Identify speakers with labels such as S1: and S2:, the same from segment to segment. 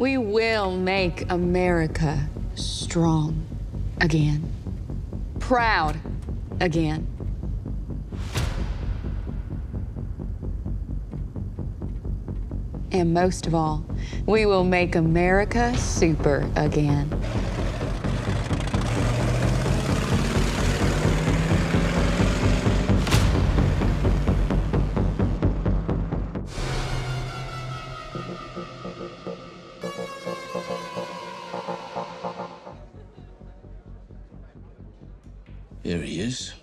S1: We will make America strong again. Proud again. And most of all, we will make America super again.
S2: Here he is.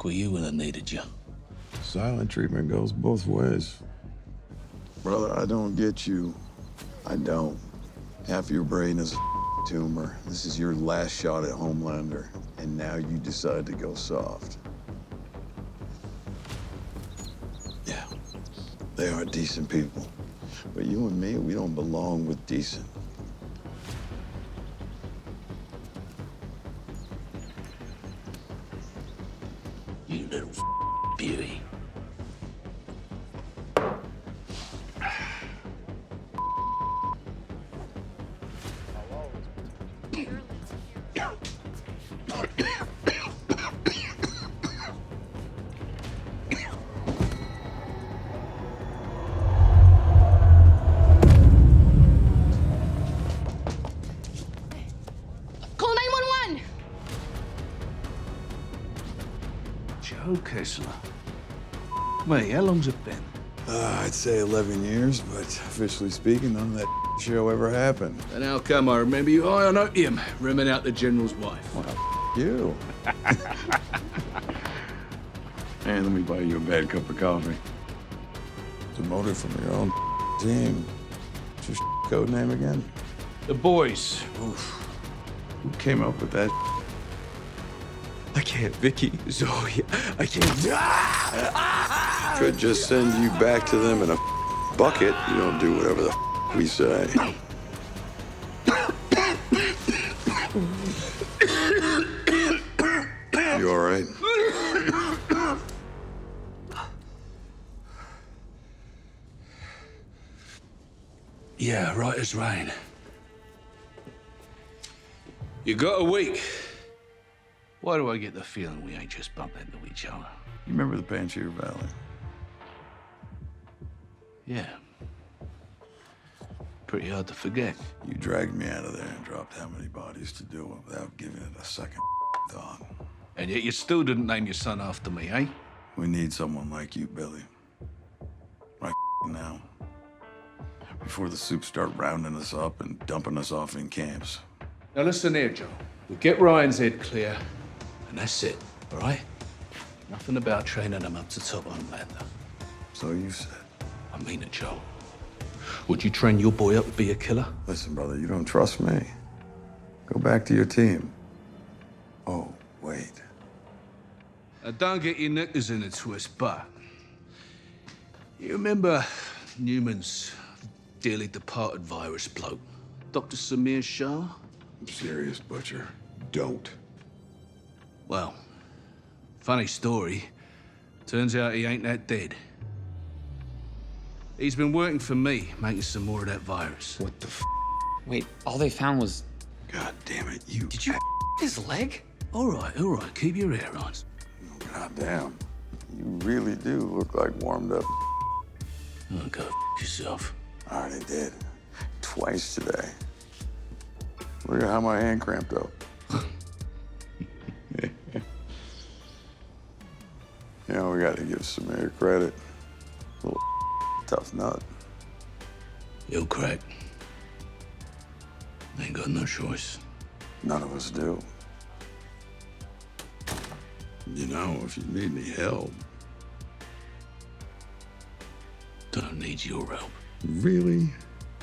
S2: Were you when I needed you?
S3: Silent treatment goes both ways.
S4: Brother, I don't get you. I don't. Half your brain is a tumor. This is your last shot at Homelander, and now you decide to go soft. Yeah, they are decent people. But you and me, we don't belong with decent.
S2: You little beauty.
S1: Call 911!
S2: Joe Kessler. Wait, how long's it been?
S4: I'd say 11 years, but officially speaking, none of that show ever happened.
S2: And how come I remember you high on opium, rimming out the general's wife?
S4: Well, you. Hey, let me buy you a bad cup of coffee.
S3: Demoted from your own team. What's your code name again?
S2: The boys.
S4: Oof. Who came up with that?
S5: I can't, Vicky, Zoe, I can't.
S4: Could just send you back to them in a bucket. You don't do whatever the we say. You all right?
S2: Yeah, right as rain. You got a week. Why do I get the feeling we ain't just bumped into each other?
S4: You remember the Panchir Valley?
S2: Yeah. Pretty hard to forget.
S4: You dragged me out of there and dropped how many bodies to do it without giving it a second thought.
S2: And yet you still didn't name your son after me, eh?
S4: We need someone like you, Billy. Right now. Before the soups start rounding us up and dumping us off in camps.
S2: Now listen here, Joe. We get Ryan's head clear, and that's it, all right? Nothing about training him up to top Homelander.
S4: So you said.
S2: I mean it, Joe. Would you train your boy up to be a killer?
S4: Listen, brother, you don't trust me. Go back to your team. Oh, wait.
S2: Now, don't get your knickers in a twist, but you remember Newman's dearly departed virus bloke, Dr. Samir Shah?
S4: I'm serious, Butcher. Don't.
S2: Well, funny story. Turns out he ain't that dead. He's been working for me, making some more of that virus.
S5: What the f? Wait, all they found was...
S4: God damn it, you...
S5: Did you his leg?
S2: All right, keep your hair on.
S4: God damn. You really do look like warmed up.
S2: Oh, go yourself.
S4: I already did. Twice today. Look at how my hand cramped up. You know, we gotta give Samir credit. A little tough nut.
S2: He'll crack. Ain't got no choice.
S4: None of us do. You know, if you need any help.
S2: Don't need your help.
S4: Really?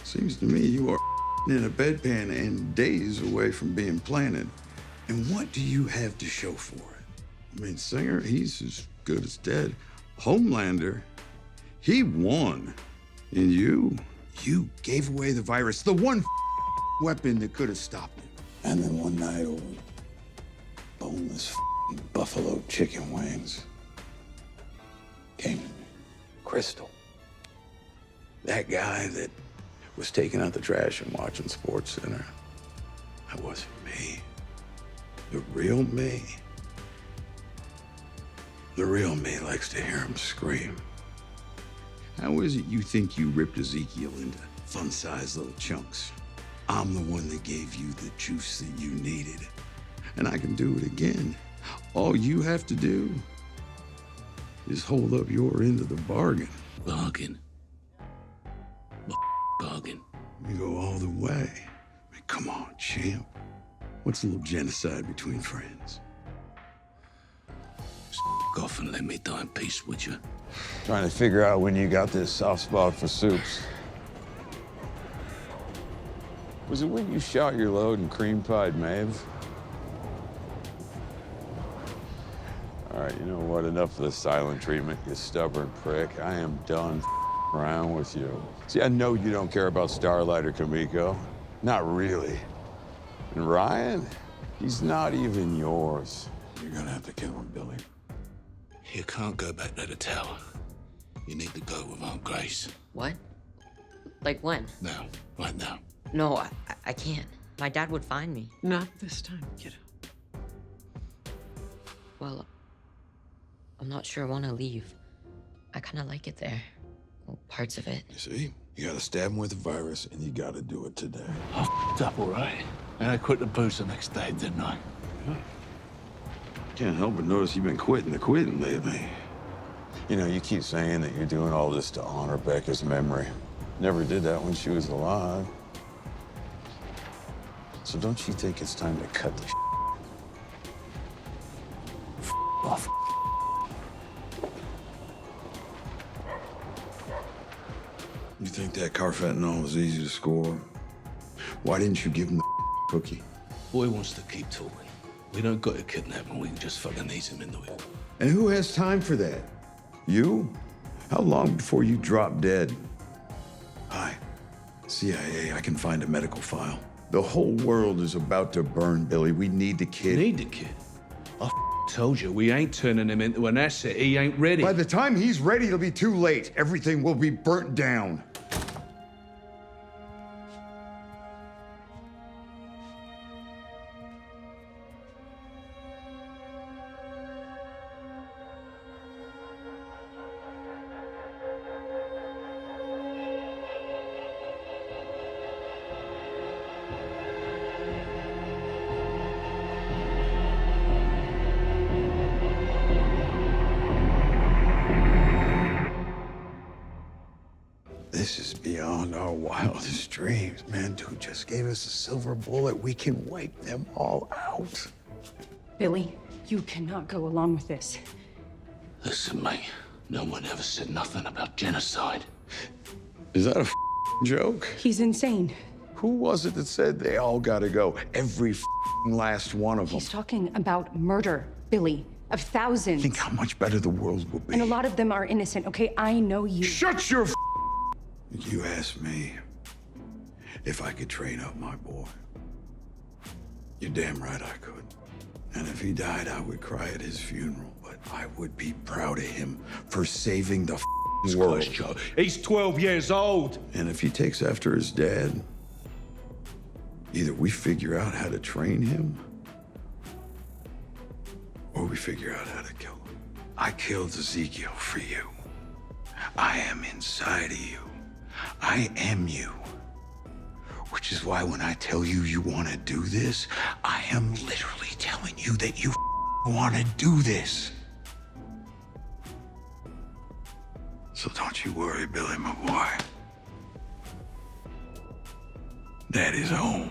S4: Seems to me you are in a bedpan and days away from being planted. And what do you have to show for it? I mean, Singer, he's as good as dead. Homelander, he won. And you gave away the virus, the one weapon that could have stopped it. And then one night over boneless buffalo chicken wings came to me. Crystal. That guy that was taking out the trash and watching Sports Center. That wasn't me. The real me. The real me likes to hear him scream. How is it you think you ripped Ezekiel into fun-sized little chunks? I'm the one that gave you the juice that you needed. And I can do it again. All you have to do is hold up your end of the bargain.
S2: Bargain. Bargain.
S4: You go all the way. I mean, come on, champ. What's a little genocide between friends?
S2: Off and let me die in peace, would you?
S3: Trying to figure out when you got this soft spot for soups. Was it when you shot your load and cream-pied Maeve? All right, you know what? Enough of the silent treatment, you stubborn prick. I am done around with you. See, I know you don't care about Starlight or Kamiko. Not really. And Ryan, he's not even yours.
S4: You're gonna have to kill him, Billy.
S2: You can't go back to the tower. You need to go with Aunt Grace.
S6: What? Like when?
S2: Now, right now.
S6: No, I can't. My dad would find me.
S7: Not this time, kiddo.
S6: Well, I'm not sure I want to leave. I kind of like it there. Well, parts of it.
S3: You see? You gotta stab him with the virus, and you gotta do it today.
S2: I f***ed up, all right? And I quit the booze the next day, didn't I?
S4: Can't help but notice you've been quitting lately.
S3: You know, you keep saying that you're doing all this to honor Becca's memory. Never did that when she was alive. So don't you think it's time to cut the
S2: Off.
S4: You think that carfentanil was easy to score? Why didn't you give him the cookie?
S2: Boy wants to keep talking. We don't got to kidnap him. We can just fucking ease him into it.
S4: And who has time for that? You? How long before you drop dead? Hi, CIA, I can find a medical file. The whole world is about to burn, Billy. We need the kid.
S2: Need the kid? I told you, we ain't turning him into an asset. He ain't ready.
S4: By the time he's ready, it'll be too late. Everything will be burnt down. This is beyond our wildest dreams. Man, dude just gave us a silver bullet. We can wipe them all out.
S7: Billy, you cannot go along with this.
S2: Listen, mate. No one ever said nothing about genocide.
S4: Is that a joke?
S7: He's insane.
S4: Who was it that said they all gotta go? Every last one of them.
S7: He's talking about murder, Billy, of thousands.
S4: Think how much better the world will be.
S7: And a lot of them are innocent, okay? I know you.
S4: Shut your You asked me if I could train up my boy. You're damn right I could. And if he died, I would cry at his funeral, but I would be proud of him for saving the world.
S2: Joe. He's 12 years old.
S4: And if he takes after his dad, either we figure out how to train him, or we figure out how to kill him. I killed Ezekiel for you. I am inside of you. I am you. Which is why when I tell you you want to do this, I am literally telling you that you want to do this. So don't you worry, Billy, my boy. Daddy's home.